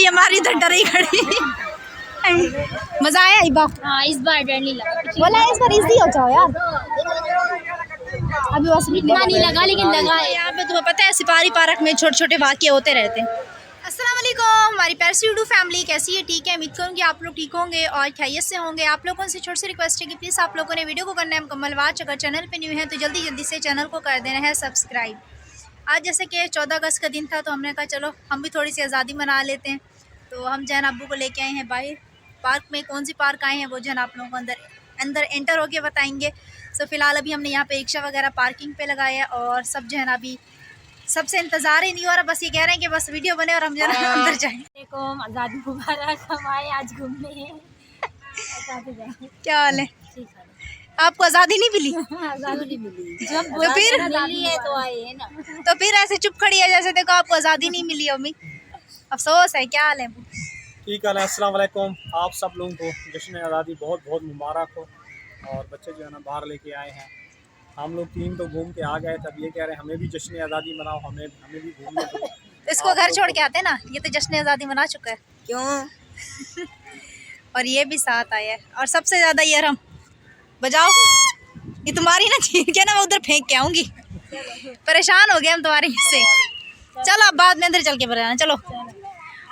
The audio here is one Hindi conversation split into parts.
हमारी इधर डरी खड़ी। मजा आया इस बार? हाँ इस बार डर नहीं लगा। बोला इस बार इजी हो जाओ यार। अभी बस इतना नहीं लगा लेकिन लगा है। यहाँ पे तुम्हें पता है सिपारी पार्क में छोटे छोटे वाक़ये होते रहते हैं। अस्सलाम वालेकुम हमारी पैरसी उर्दू फैमिली, कैसी है? ठीक है, उम्मीद करूँगी आप लोग ठीक होंगे और खैरियत से होंगे। आप लोगों से छोटी सी रिक्वेस्ट है कि प्लीज़ आप लोगों ने वीडियो को करना है मुकम्मल वॉच। अगर चैनल पे न्यू है तो जल्दी जल्दी से चैनल को कर देना है सब्सक्राइब। आज जैसे कि 14 अगस्त का दिन था तो हमने कहा चलो हम भी थोड़ी सी आज़ादी मना लेते हैं। तो हम जैन अब्बू को लेके आए हैं बाहर पार्क में। कौन सी पार्क आए हैं वो जैन आप लोगों को अंदर एंटर होके बताएंगे। सो फिलहाल अभी हमने यहाँ पे रिक्शा वगैरह पार्किंग पे लगाया है और सब जो है ना अभी सबसे इंतज़ार ही नहीं हो रहा, बस ये कह रहे हैं कि बस वीडियो बने और हम जो है ना अंदर जाएं। देखो आज़ादी मुबारक, हम आए आज घूमने। क्या हाल है? ठीक है। आपको आज़ादी नहीं मिली? आज़ादी नहीं मिली। तो फिर मिली है तो आए है ना। तो फिर ऐसे चुप खड़ी है जैसे देखो आपको आज़ादी नहीं मिली अम्मी। अफसोस है। क्या हाल है? ठीक है। अस्सलाम वालेकुम। आप सब लोगों को जश्न आज़ादी बहुत बहुत मुबारक हो। और बच्चे जो है ना बाहर लेके आए हैं। हम लोग 3 तो घूम के आ गए, तब ये कह रहे हैं हमें भी जश्न आज़ादी मनाओ, हमें भी घूमने दो। तो इसको घर छोड़ के आते ना, ये तो जश्न आज़ादी मना चुका है। क्यों? और ये भी साथ आया है और सबसे ज़्यादा ये हम बजाओ। ये तुम्हारी ना छीन के ना मैं उधर फेंक के आऊँगी। परेशान हो गए हम तुम्हारे हिस्से। चलो अब बाद में अंदर चल के बजाना चलो।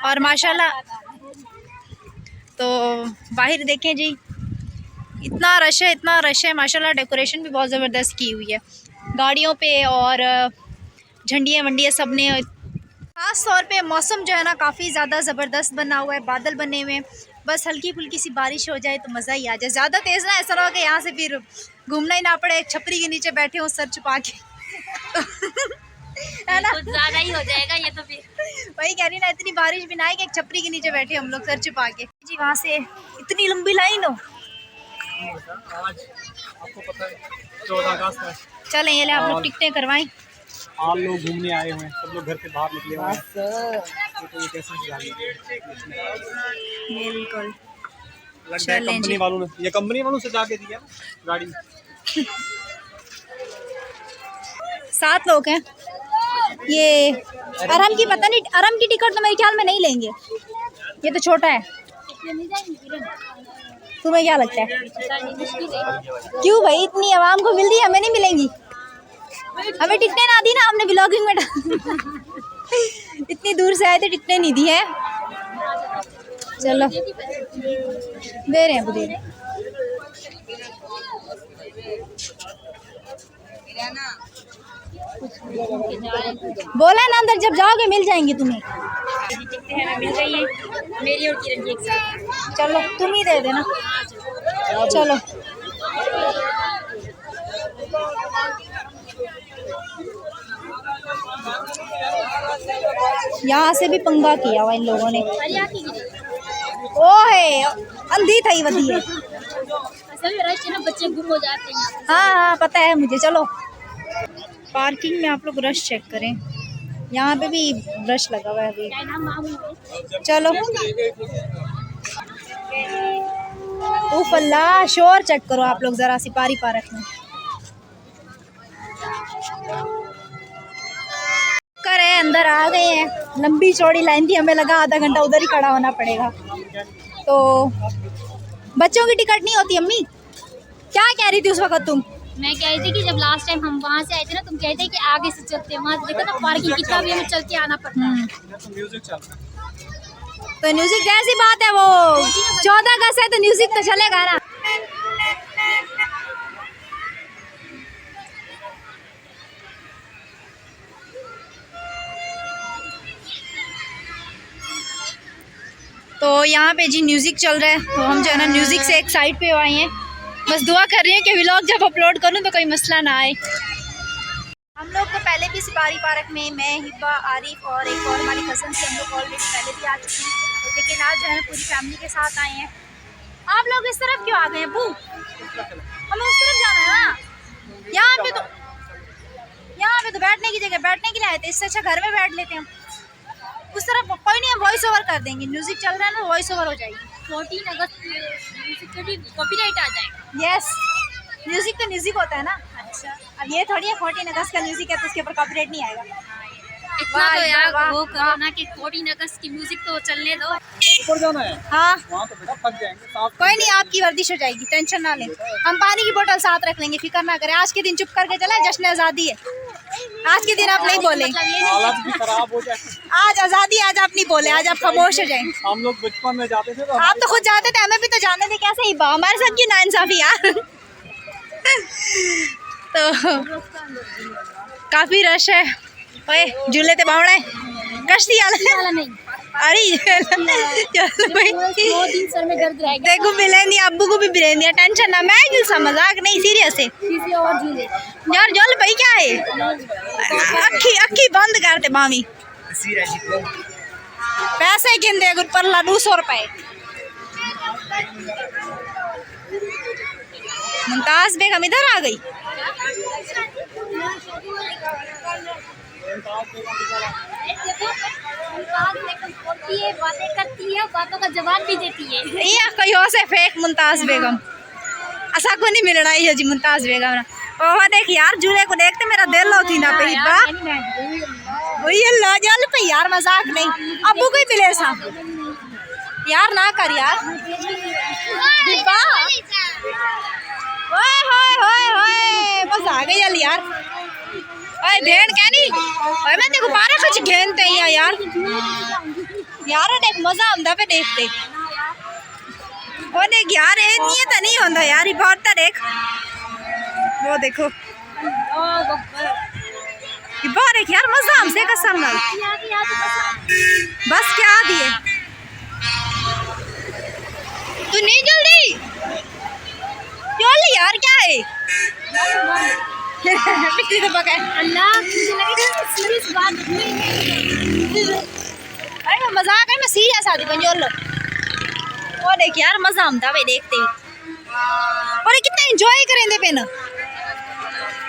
और माशाल्लाह तो बाहर देखें जी इतना रश है माशाल्लाह। डेकोरेशन भी बहुत ज़बरदस्त की हुई है गाड़ियों पे और झंडियाँ वंडियाँ सब ने। ख़ास तौर पे मौसम जो है ना काफ़ी ज़्यादा ज़बरदस्त बना हुआ है, बादल बने हुए हैं। बस हल्की फुल्की सी बारिश हो जाए तो मज़ा ही आ जाए। ज़्यादा तेज़ ना ऐसा रहो कि यहाँ से फिर घूमना ही ना पड़े, एक छपरी के नीचे बैठे हो सर छुपा के। है ना, कुछ ज़्यादा ही हो जाएगा ये तो। फिर वही कह रही ना, इतनी बारिश भी ना आए कि एक छपरी के नीचे बैठे हम लोग सर छुपा के। जी वहाँ से इतनी लंबी लाइन हो। आज आपको पता है 14 अगस्त है। चलें ये ले आप लोग टिकटें करवाएं। आप लोग घूमने आए हुए हैं, सब लोग घर से बाहर निकले हुए हैं। तो ये कैसे बिल्कुल लगता है कंपनी वालों ने, ये कंपनी वालों से जाके दिया गाड़ी। 7 लोग हैं। ये अरम की पता नहीं, अरम की टिकट तो मेरे ख्याल में नहीं लेंगे, ये तो छोटा है। तुम्हें क्या लगता है? क्यों भाई, इतनी आवाम को मिल रही है हमें नहीं मिलेंगी? हमें टिकटें ना दी ना, हमने ब्लॉगिंग में इतनी दूर से आए थे टिकटें नहीं दी है। चलो दे रहे हैं दे रहे हैं। बोला ना अंदर जब जाओगे मिल जाएंगी तुम्हें। मिल गई है मेरी और किरण की एक साथ। चलो तुम ही दे देना। चलो यहाँ से भी पंगा किया हुआ इन लोगों ने। ओ है अंधी थी वधी है। सभी रश है ना, बच्चे गुम हो जाते हैं। हाँ पता है मुझे। चलो पार्किंग में आप लोग रश चेक करें, यहाँ पे भी रश लगा हुआ है अभी। चलो उफ अल्लाह, शोर चेक करो आप लोग ज़रा सिपारी पार्क में। करे अंदर आ गए हैं, लंबी चौड़ी लाइन थी, हमें लगा आधा घंटा उधर ही खड़ा होना पड़ेगा। तो बच्चों की टिकट नहीं होती। अम्मी क्या कह रही थी उस वक्त तुम? मैं कह रही थी कि जब लास्ट टाइम हम वहाँ से आए थे ना, तुम कहते कि आगे से चलते हैं, वहाँ से देखो ना पार्किंग कितना भी हमें चल के आना पड़ता है। तो म्यूजिक जैसी बात है, वो 14 अगस्त है तो म्यूजिक तो चलेगा ना। तो यहाँ पे जी म्यूजिक चल रहा है, तो हम जो है ना म्यूजिक से एक साइड पे आए हैं। बस दुआ कर रही हूँ कि व्लॉग जब अपलोड करूँ तो कोई मसला ना आए। हम लोग तो पहले भी सिपारी पार्क में, मैं हिब्बा आरिफ और एक और हमारी कज़न से हम लोग ऑलरेडी पहले भी आ चुके हैं, लेकिन आज जो है पूरी फैमिली के साथ आए हैं। आप लोग इस तरफ क्यों आ गए हैं अब्बू? हमें उस तरफ जाना है ना। यहाँ पे तो बैठने की जगह, बैठने के लिए आए थे, इससे अच्छा घर में बैठ लेते हैं हम। उस तरफ कोई नहीं है, वॉइस ओवर कर देंगे। म्यूजिक चल रहा है ना, वॉइस ओवर हो जाएगी। 14 अगस्त कॉपीराइट आ जाएगा। यस, म्यूजिक तो म्यूजिक होता है ना। अच्छा, अब ये थोड़ी है 14 अगस्त का म्यूजिक है तो उसके ऊपर कॉपीराइट नहीं आएगा। इतना तो यार वो करो ना कि 14 अगस्त की म्यूजिक तो चलने दो। ऊपर जाना है, हाँ वहाँ तो बेटा थक जाएंगे। साथ कोई नहीं, आपकी वर्जिश हो जाएगी, टेंशन ना लें। हम पानी की बोतल साथ रख लेंगे, फिक्र ना करें। आज के दिन चुप करके चले, जश्न आज़ादी है। आज के दिन आप नहीं बोले, हालत भी खराब हो जाए। आज आज़ादी, आज आप नहीं बोले, आज आप खामोश हो जाएं। हम लोग बचपन में जाते थे तो आप तो खुद जाते थे, हमें भी तो जाने थे। कैसे ही हमारे साथ क्यों नाइंसाफी यार। तो काफी रश है। ओए झूले ते बावड़ा कश्ती वाला नहीं, अरे चल भाई, 2 दिन सर में दर्द रहेगा। देखो मिलेंदी अब्बू को भी मिलेंदी, टेंशन ना। मैं क्यों सा मजाक नहीं, सीरियस है किसी और झूले यार। जल भाई क्या है, अखी अखी बंद करते मामी। पैसे गिनते गुड पर 200 रुपए। मुमताज बेगम इधर आ गई। होती है, बातें करती है, बातों का जवाब भी देती है। ये कहीं से फेक मुमताज बेगम असा को नहीं मिलना ये जी मुमताज बेगम ना। ओह देख यार, झूले को देखते मेरा दिल होती ना पे बा वही ला जल पे यार, मजाक नहीं। अब्बू को ही मिले सा यार, ना कर यार। बा ओए होए होए होए, बस आ गई जल यार। ओए भेड़ क्या नहीं, ओए मैं देखो बारह कुछ घेनते हैं यार। यार देख मजा आंदा पे देखते। ओ देख यार, ये नियत नहीं होता यार, ये बहुत देख वो देखो ये बार एक यार, मजा हमसे कसम ना। बस क्या दिए तू, नहीं जल्दी चल यार, क्या है पिछली दफा का अल्लाह, मुझे लगा सीरियस बात नहीं। अरे मैं मजाक है, मैं सीरियस आदमी बन जोर लो। वो देख यार, मजा आमदा भाई देखते ही। और ये कितना एंजॉय करेंगे पे ना,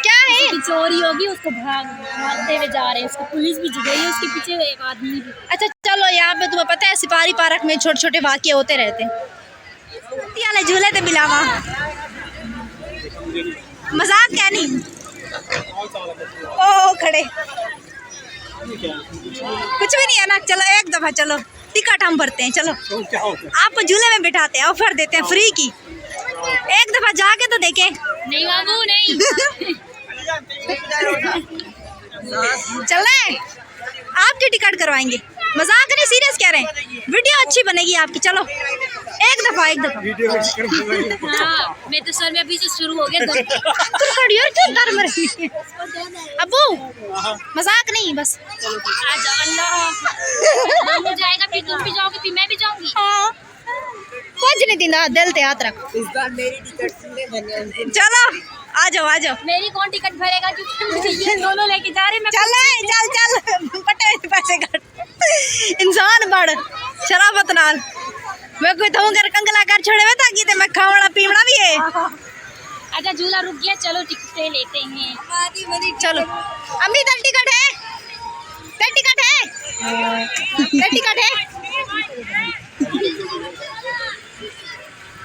क्या है की चोरी होगी, उसको भागते हुए जा रहे हैं, उसको पुलिस भी गई है, उसके पीछे एक आदमी भी। अच्छा चलो, यहाँ पे तुम्हें पता है सिपारी पार्क में छोटे छोटे वाक़ये होते रहते हैं। झूले थे बिलावा, मजाक क्या नहीं। ओ खड़े कुछ भी नहीं है ना। चलो एक दफा चलो, टिकट हम भरते हैं। चलो आपको झूले में बिठाते हैं, ऑफर देते हैं फ्री की। एक दफा जाके तो देखें। नहीं बाबू नहीं। चलना है, आपकी टिकट करवाएंगे। मजाक नहीं, सीरियस कह रहे हैं, वीडियो अच्छी बनेगी आपकी। चलो एक दफा, एक दफा। हाँ, मैं तो सर में अभी से शुरू हो गया। तुम खड़ी हो क्यों डर में रही? अब्बू मजाक नहीं, बस आ जाओ। अल्लाह हो जाएगा, फिर तुम भी जाओगे, फिर मैं भी जाऊंगी। हाँ कुछ नहीं दिना, दिल ते हाथ रख। इस बार मेरी टिकट चलो आ जाओ, आ जाओ। मेरी कौन टिकट भरेगा, क्योंकि मुझे ये दोनों लेके जा रहे हैं। चल चल पटे पैसे कट, इंसान बड़ शराबत नाल मैं कोई तो कर कंगला कर छोड़े हुए ताकि ते मैं खावड़ा पीवड़ा भी है। अच्छा झूला रुक गया, चलो टिकटें लेते हैं। चलो अम्मी तेरी टिकट है, तेरी टिकट है, तेरी टिकट है।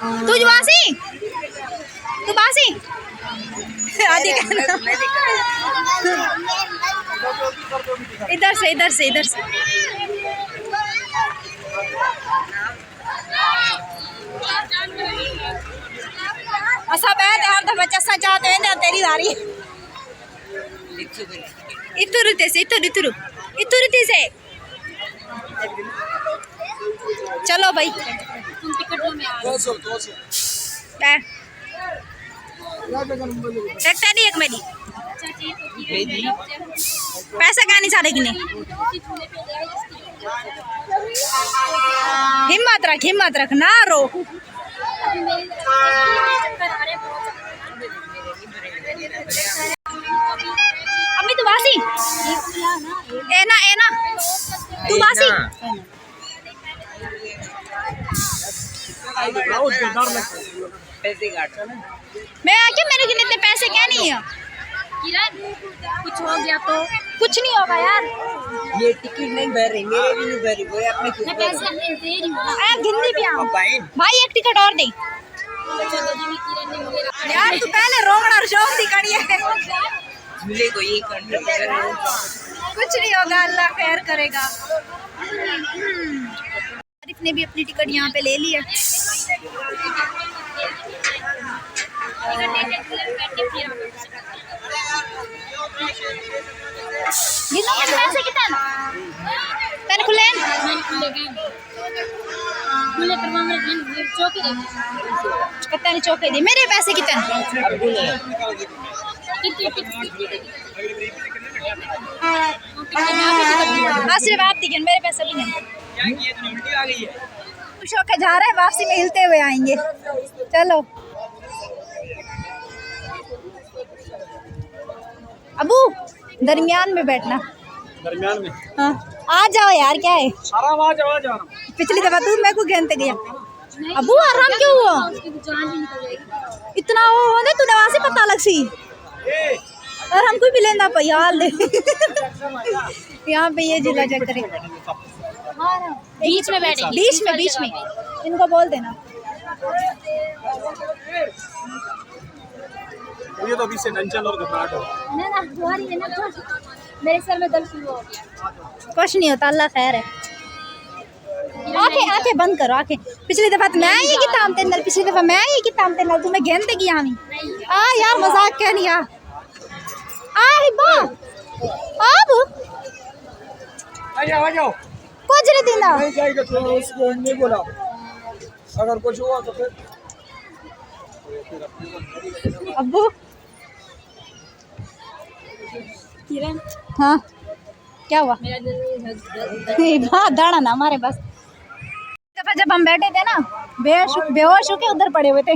तू बासी, तू बासी आदि इधर से, इधर से, इधर से। असा बैठ हर दफा चस्सा चाहते हैं, तेरी बारी। इतुरते से, इतुरते से। चलो भाई तुम टिकट लो, मैं आ रही हूँ। बैठ। एक तेरी एक मेरी। अच्छा ठीक है, पैसा क्या नहीं सारे किने। हिम्मत रख ना रो। अम्मी तू बासी, ए ना तू बासी। पैसे काट मैं आके मेरे कितने इतने पैसे क्या नहीं है। किरण कुछ हो गया तो कुछ नहीं होगा यार। ये टिकट नहीं भर रही, मेरे भी नहीं भरी, वो अपने खुद मैं पैसे अपने दे रही हूँ। गिनती भी आओ पाइन भाई, एक टिकट और दे चलो जी, किरण ने मुझे रखा। यार। तू पहले रोकना शौक दिखानी है। झूले को ये कंट्रोल कुछ नहीं होगा, अल्लाह खैर करेगा। आरिफ ने भी अपनी टिकट यहाँ पे ले लिया। पैसे कितना तेन खुले तेन चौके दी, मेरे पैसे कितने? सिर्फ आप दिखे, मेरे पैसे भी नहीं। खुश होकर जा रहे हैं, वापसी में हिलते हुए आएंगे। चलो अबू दरमियान में बैठना। दरमियान में? हाँ आ जाओ यार, क्या है? आराम आ जाओ, आ जाओ। पिछली दफा तू मेरे को घेनते गया। अबू आराम क्यों हुआ? इतना वो होने तू नवा से पता लग सी और हमको भी लेना पाया हाल दे। यहाँ पे ये जिला चक्कर बीच में बैठे, बीच में इनको बोल देना। ये तो अभी से टेंशन और घबराहट हो। ना मेरे सर में दर्द शुरू हो गया। कुछ नहीं होता, अल्लाह खैर है। आंखें बंद करो, आंखें। पिछली दफा तो मैं आई की ताम तेंदर, पिछली दफा मैं आई की ताम तेंदर, तुम्हें घेनते की आमी। आ यार मजाक क्या नहीं आ हिब्बा अब आ जाओ। कुछ नहीं देना। नहीं जाएगा तो उसको नहीं बोला, अगर कुछ हुआ तो फिर। अब्बू हाँ क्या हुआ? बहुत दाड़ा ना हमारे बस। दफा जब हम बैठे थे ना बेहोश होके उधर पड़े हुए थे।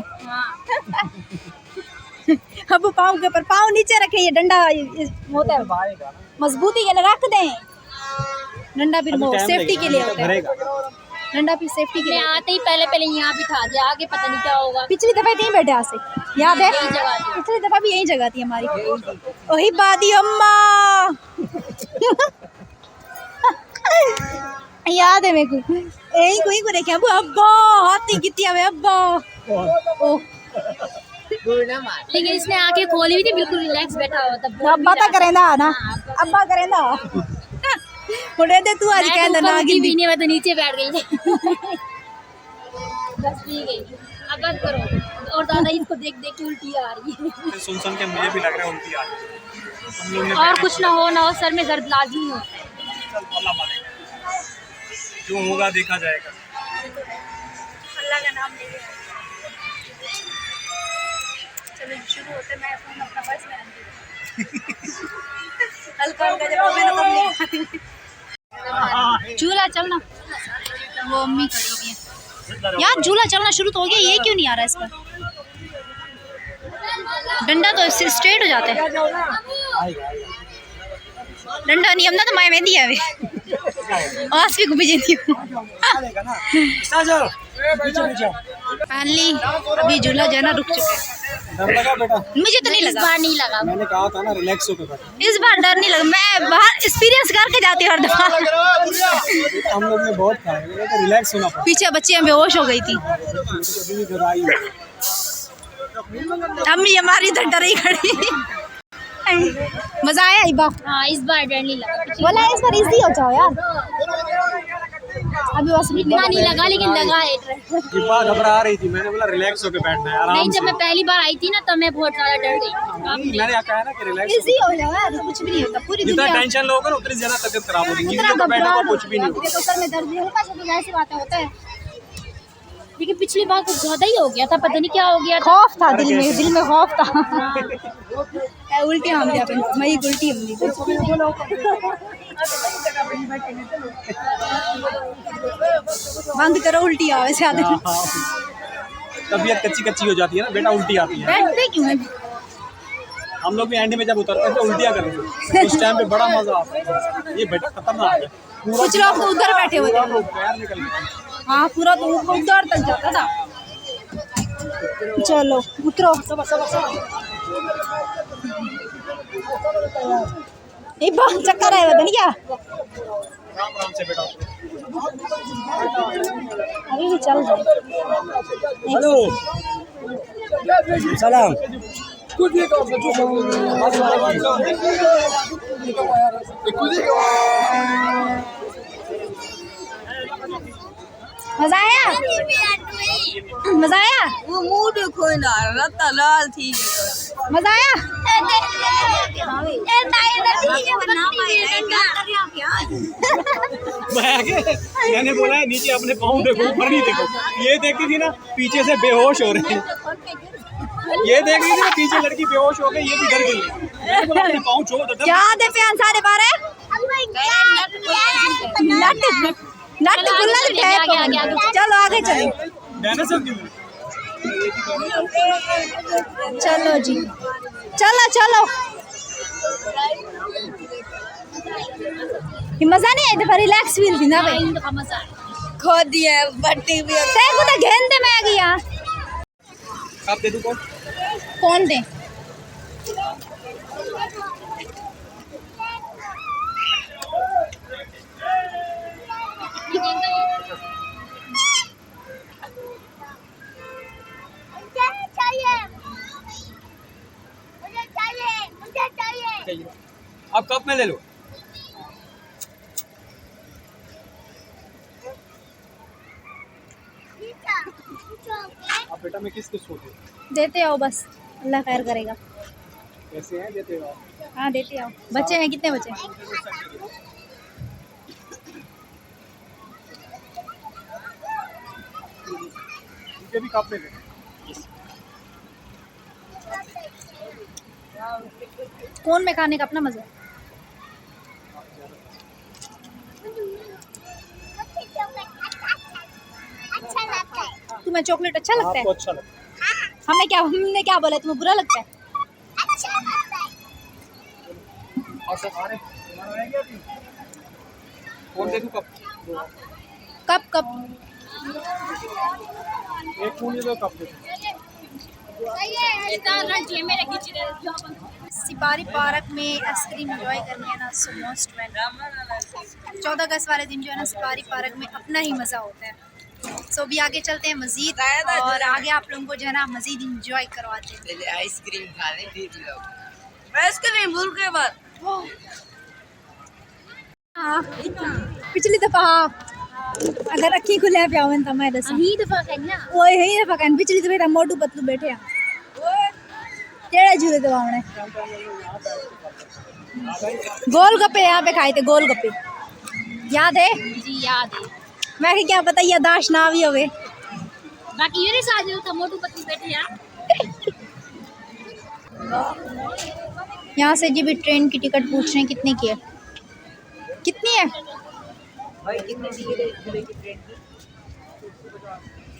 अब पाँव के ऊपर पाँव नीचे रखे, ये डंडा होता है मजबूती के लिए रख दें। डंडा फिर वो सेफ्टी के लिए होता है, डंडा फिर सेफ्टी के लिए। आते ही पहले यहाँ बिठा दिया, आगे पता नहीं क्या होगा। पिछली दफा यहीं बैठे आज से, याद है? पिछली दफा भी यही जगह थी हमारी। वही बादी अम्मा याद है मेरे को, यही कोई को देखे अब्बा हाथी किती हमें अब्बा। ओह लेकिन इसने आंखें खोली हुई थी, बिल्कुल रिलैक्स बैठा हुआ था। अब्बा ता करेंदा ना, अब्बा करेंदा उड़े दे तू आज कहंदा ना गिर भी नहीं, मैं तो नीचे बैठ गई थी। बस पी गई। अब बंद करो, और ज्यादा इसको देख देख के उल्टी आ रही है। सुन के मुझे भी लग रहा है उल्टी आ रही है। और कुछ ना हो सर में दर्द लाजमी होता है। जो होगा देखा जाएगा। अल्लाह का नाम लेके चलो शुरू होते। मैं फोन अपना पर्स में रख हल्का हल्का जब मैंने झूला चलना, वो अम्मी खड़ी हुई है यार। झूला चलना शुरू तो हो गया, ये क्यों नहीं आ रहा इस पर? डंडा तो स्ट्रेट हो जाता है। डंडा नहीं हमने तो माय में दिया है आज भी घूमी जाती हूँ। फाइनली अभी झूला जो है ना रुक चुका है। डर लगा बेटा? मुझे तो नहीं लगा, इस बार नहीं लगा। मैंने कहा था ना रिलैक्स होकर बैठो। इस बार डर नहीं लगा। मैं बाहर एक्सपीरियंस करके जाती हूँ हर दफा। हम लोग ने बहुत खाया, तो रिलैक्स होना पड़ा। पीछे बच्चियाँ बेहोश हो गई थी, अम्मी हमारी इधर डर ही खड़ी। मजा आया इबा? हाँ इस बार डर नहीं लगा। बोला इस बार इजी हो जाओ यार। अभी बस इतना नहीं लगा, लेकिन लगा है। घबरा रही थी, मैंने बोला रिलैक्स होकर बैठना है आराम नहीं, से। जब मैं पहली बार आई थी ना तब मैं बहुत ज्यादा डर गई। मैंने कहा है ना कि रिलैक्स इजी हो जाओ यार, कुछ भी नहीं होता। पूरी जितना दुनिया टेंशन लोगे ना उतनी ज्यादा तबीयत खराब होगी। इतना बैठो घबराहट कुछ भी नहीं होगा। सर में दर्द भी हल्का सा तो ऐसी बातें होता है। लेकिन पिछली बार कुछ ज्यादा ही हो गया था, पता नहीं क्या हो गया था। खौफ था दिल में खौफ था। उल्टी हम मई उल्टी हमने बंद करो, उल्टी आवे से आते। तबीयत कच्ची हो जाती है ना बेटा, उल्टी आती है। बैठते क्यों है? हम लोग भी एंड में जब उतरते हैं तो उल्टियाँ करते हैं, उस टाइम पे बड़ा मजा आता है। ये बेटा खतरनाक है। कुछ लोग तो उधर बैठे हुए थे। पैर निकल गए। हाँ पूरा तो उधर तक जाता था। चलो उतरो। चक्कर आया था नहीं क्या? आराम से बेटा। अभी भी चल रहा। हेलो सलाम। मजा आया? मजा आया? वो मुंह देखो ना रत्ता लाल थी मजा आया? मैं आगे मैंने बोला है नीचे अपने पाँव देखो, ऊपर नहीं देखो। ये देखती थी ना पीछे से बेहोश हो रहे हैं, ये देख रही थी ना पीछे लड़की बेहोश हो गई, ये भी डर गई। मैंने बोला अपने पाँव छो तो क्या दे प्यान सारे बारे नट नट खुला तो टाइप चलो आगे चलो डायनासोर क्यों? चलो जी चलो चलो ये मजा नहीं आई तो रिलैक्स फील थी ना भाई मजा आया। खो दिए बट्टी भी तेरे को तो घेंदे में आ गया आप दे दूँ कौन दे आप कप में ले लो। आप बेटा में किस किस होते देते आओ बस अल्लाह खैर करेगा कैसे हैं देते हो? हाँ देते आओ बच्चे हैं कितने बच्चे इनके भी कप में ले। कौन में खाने का अपना मजा तुम्हें चॉकलेट अच्छा लगता है आपको अच्छा लगता है? हमने क्या बोला तुम्हें बुरा लगता है और सब आ रहे तुम्हारा है क्या अभी? कौन दे दूँ कप? कब कब एक फूल दे दो कप दे दो। सिपारी पार्क में आइसक्रीम एंजॉय करनी है ना सो मोस्ट वेलकम 14 अगस्त वाले दिन जो है ना सिपारी पार्क में अपना ही मज़ा होता है सो अभी आगे चलते हैं मज़ीद और आगे आप लोगों को जो है ना मज़ीद इंजॉय करवाते हैं पहले आइसक्रीम खा ले फिर लोग आइसक्रीम भूल के बाद हाँ पिछली दफ़ा अगर अखी खुले पियावन था मैं दस यही दफा कहना वो यही दफ़ा कहन पिछली दफ़ा मोटू पतलू बैठे हैं केड़ा झूले दबावने गोल गप्पे यहाँ पे खाए थे गोल गप्पे याद है जी याद है। मैं क्या पता यादाश्त ना भी होवे बाकी ये साथ जो था मोटू पतलू बैठे यार यहाँ से जी भी ट्रेन की टिकट पूछ रहे हैं कितने की है कितनी है भाई कितने की ट्रेन की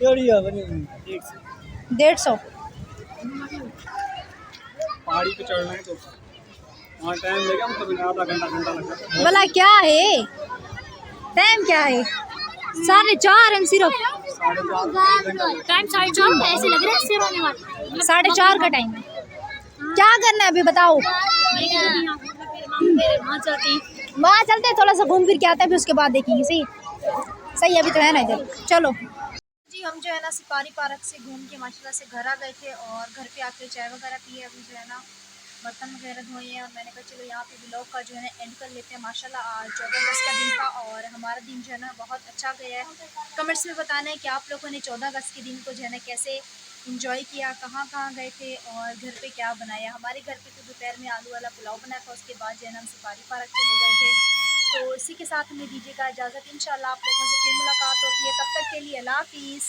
केड़ी है बनी 150 पहाड़ी पे चढ़ना है तो वहाँ टाइम लेगा मतलब आधा घंटा लगता भला क्या है टाइम क्या है 4:30 हम सिर्फ टाइम 4:30 ऐसे लग रहा है सिर होने वाला 4:30 का टाइम है क्या करना है अभी बताओ वहाँ चलते वहाँ चलते हैं थोड़ा सा घूम फिर के आते हैं फिर उसके बाद देखेंगे सही सही अभी तो है ना इधर चलो जी हम जो है ना सिपारी पार्क से घूम के माशाल्लाह से घर आ गए थे और घर पे आके चाय वगैरह पिए अभी जो है ना बर्तन वगैरह धोए हैं और मैंने कहा चलो यहाँ पे व्लॉग का जो है ना एंड कर लेते हैं माशाल्लाह आज 14 अगस्त का दिन था और हमारा दिन जो है ना बहुत अच्छा गया है कमेंट्स में बताना है कि आप लोगों ने 14 अगस्त के दिन को जो है ना कैसे इंजॉय किया कहाँ गए थे और घर पे क्या बनाया हमारे घर पे तो दोपहर में आलू वाला पुलाव बनाया था उसके बाद जो है ना हम सिपारी पार्क चले गए थे तो इसी के साथ हमें दीजिएगा इजाज़त इंशाल्लाह आप लोगों से फिर मुलाकात होती है तब तक के लिए अल्लाह हाफिज़।